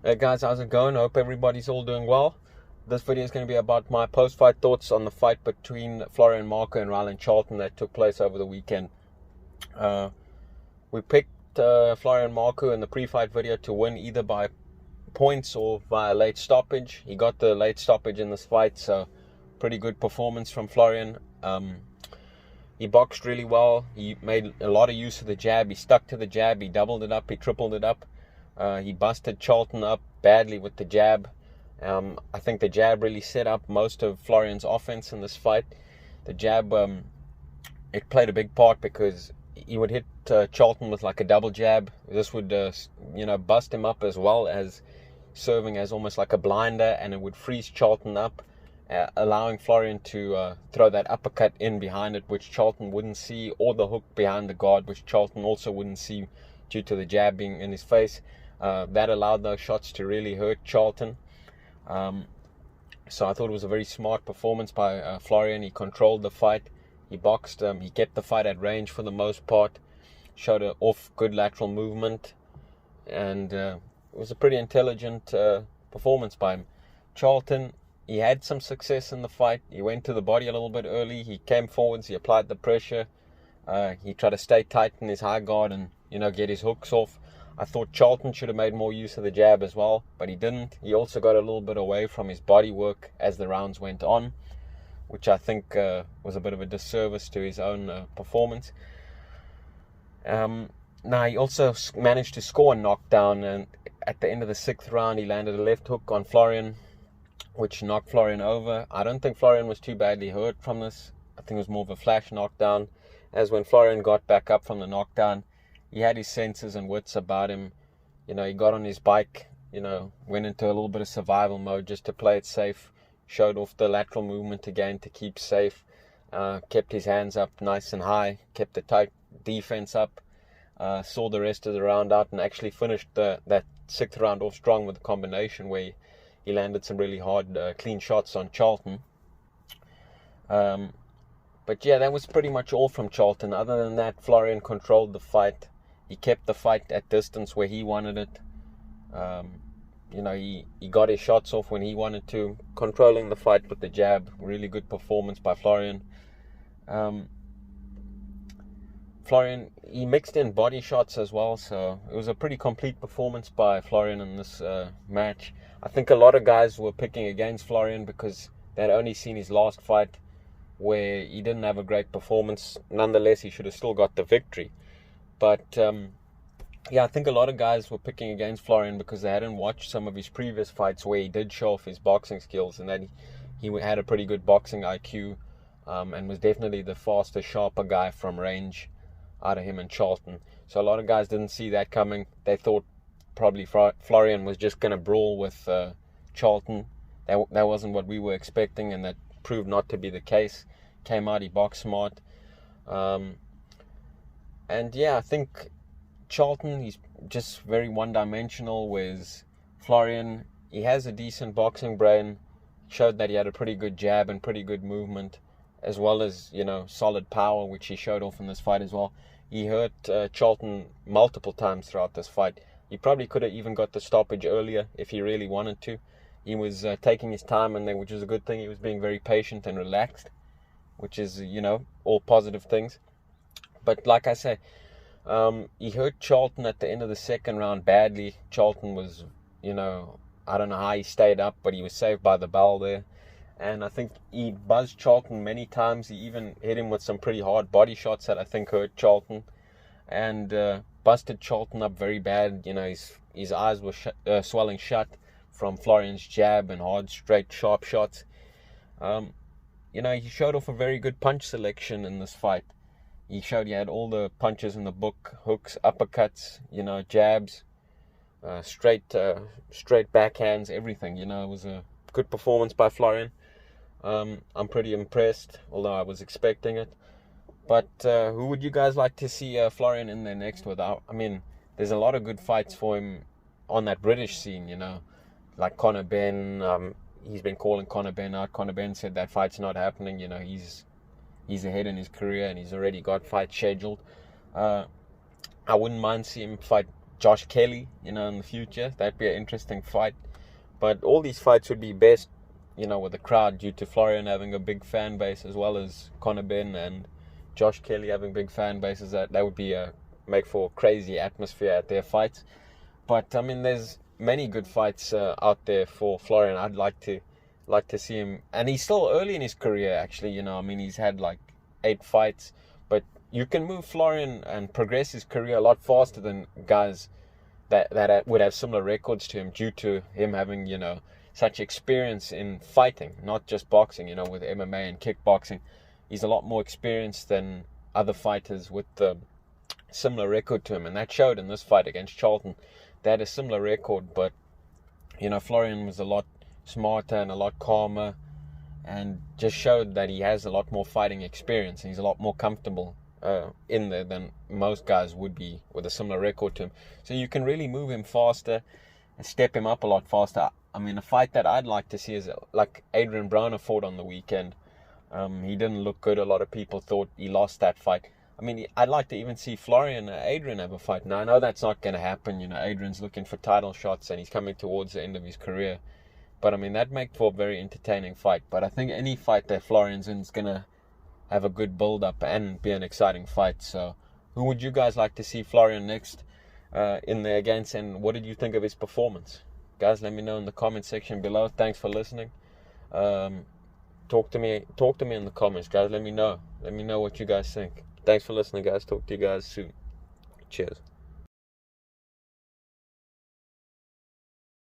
Hey guys, how's it going? Hope everybody's all doing well. This video is going to be about my post-fight thoughts on the fight between Florian Marku and Rylan Charlton that took place over the weekend. We picked Florian Marku in the pre-fight video to win either by points or via late stoppage. He got the late stoppage in this fight, so pretty good performance from Florian. He boxed really well. He made a lot of use of the jab. He stuck to the jab. He doubled it up. He tripled it up. He busted Charlton up badly with the jab. I think the jab really set up most of Florian's offense in this fight. The jab, it played a big part because he would hit Charlton with like a double jab. This would, bust him up as well as serving as almost like a blinder, and it would freeze Charlton up, allowing Florian to throw that uppercut in behind it, which Charlton wouldn't see, or the hook behind the guard, which Charlton also wouldn't see due to the jab being in his face. That allowed those shots to really hurt Charlton. So I thought it was a very smart performance by Florian. He controlled the fight. He boxed. He kept the fight at range for the most part. Showed off good lateral movement. And it was a pretty intelligent performance by him. Charlton, he had some success in the fight. He went to the body a little bit early. He came forwards. He applied the pressure. He tried to stay tight in his high guard and, get his hooks off. I thought Charlton should have made more use of the jab as well, but he didn't. He also got a little bit away from his body work as the rounds went on, which I think was a bit of a disservice to his own performance. Now, he also managed to score a knockdown, and at the end of the 6th round, he landed a left hook on Florian, which knocked Florian over. I don't think Florian was too badly hurt from this. I think it was more of a flash knockdown, as when Florian got back up from the knockdown, he had his senses and wits about him. He got on his bike, went into a little bit of survival mode just to play it safe. Showed off the lateral movement again to keep safe. Kept his hands up nice and high. Kept the tight defense up. Saw the rest of the round out and actually finished that 6th round off strong with a combination where he landed some really hard, clean shots on Charlton. But yeah, that was pretty much all from Charlton. Other than that, Florian controlled the fight. He kept the fight at distance where he wanted it. He got his shots off when he wanted to. Controlling the fight with the jab. Really good performance by Florian. Florian, he mixed in body shots as well. So it was a pretty complete performance by Florian in this match. I think a lot of guys were picking against Florian because they'd only seen his last fight where he didn't have a great performance. Nonetheless, he should have still got the victory. But, I think a lot of guys were picking against Florian because they hadn't watched some of his previous fights where he did show off his boxing skills and that he had a pretty good boxing IQ and was definitely the faster, sharper guy from range out of him and Charlton. So a lot of guys didn't see that coming. They thought probably Florian was just going to brawl with Charlton. That wasn't what we were expecting, and that proved not to be the case. Came out, he boxed smart. I think Charlton, he's just very one-dimensional, whereas Florian, he has a decent boxing brain, showed that he had a pretty good jab and pretty good movement, as well as, solid power, which he showed off in this fight as well. He hurt Charlton multiple times throughout this fight. He probably could have even got the stoppage earlier if he really wanted to. He was taking his time, which was a good thing. He was being very patient and relaxed, which is, all positive things. But like I say, he hurt Charlton at the end of the 2nd round badly. Charlton was, I don't know how he stayed up, but he was saved by the bell there. And I think he buzzed Charlton many times. He even hit him with some pretty hard body shots that I think hurt Charlton. And busted Charlton up very bad. His eyes were swelling shut from Florian's jab and hard, straight, sharp shots. He showed off a very good punch selection in this fight. He showed he had all the punches in the book, hooks, uppercuts, jabs, straight backhands, everything. It was a good performance by Florian. I'm pretty impressed, although I was expecting it. But who would you guys like to see Florian in there next with? I mean, there's a lot of good fights for him on that British scene, like Conor Benn. He's been calling Conor Benn out. Conor Benn said that fight's not happening. He's ahead in his career and he's already got fights scheduled. I wouldn't mind seeing him fight Josh Kelly, in the future. That'd be an interesting fight. But all these fights would be best, with the crowd, due to Florian having a big fan base, as well as Conor Benn and Josh Kelly having big fan bases. That would be make for a crazy atmosphere at their fights. But there's many good fights out there for Florian. I'd like to see him, and he's still early in his career. Actually, he's had like 8 fights, but you can move Florian and progress his career a lot faster than guys that would have similar records to him, due to him having such experience in fighting, not just boxing. With MMA and kickboxing, he's a lot more experienced than other fighters with the similar record to him, and that showed in this fight against Charlton. They had a similar record, but Florian was a lot smarter and a lot calmer, and just showed that he has a lot more fighting experience, and he's a lot more comfortable in there than most guys would be with a similar record to him. So you can really move him faster and step him up a lot faster. A fight that I'd like to see is like Adrian Broner fought on the weekend. He didn't look good. A lot of people thought he lost that fight. I'd like to even see Florian and Adrian have a fight. Now, I know that's not going to happen. Adrian's looking for title shots, and he's coming towards the end of his career. But, that'd make for a very entertaining fight. But I think any fight that Florian's in is going to have a good build-up and be an exciting fight. So, who would you guys like to see Florian next in there against? And what did you think of his performance? Guys, let me know in the comment section below. Thanks for listening. Talk to me in the comments, guys. Let me know what you guys think. Thanks for listening, guys. Talk to you guys soon. Cheers.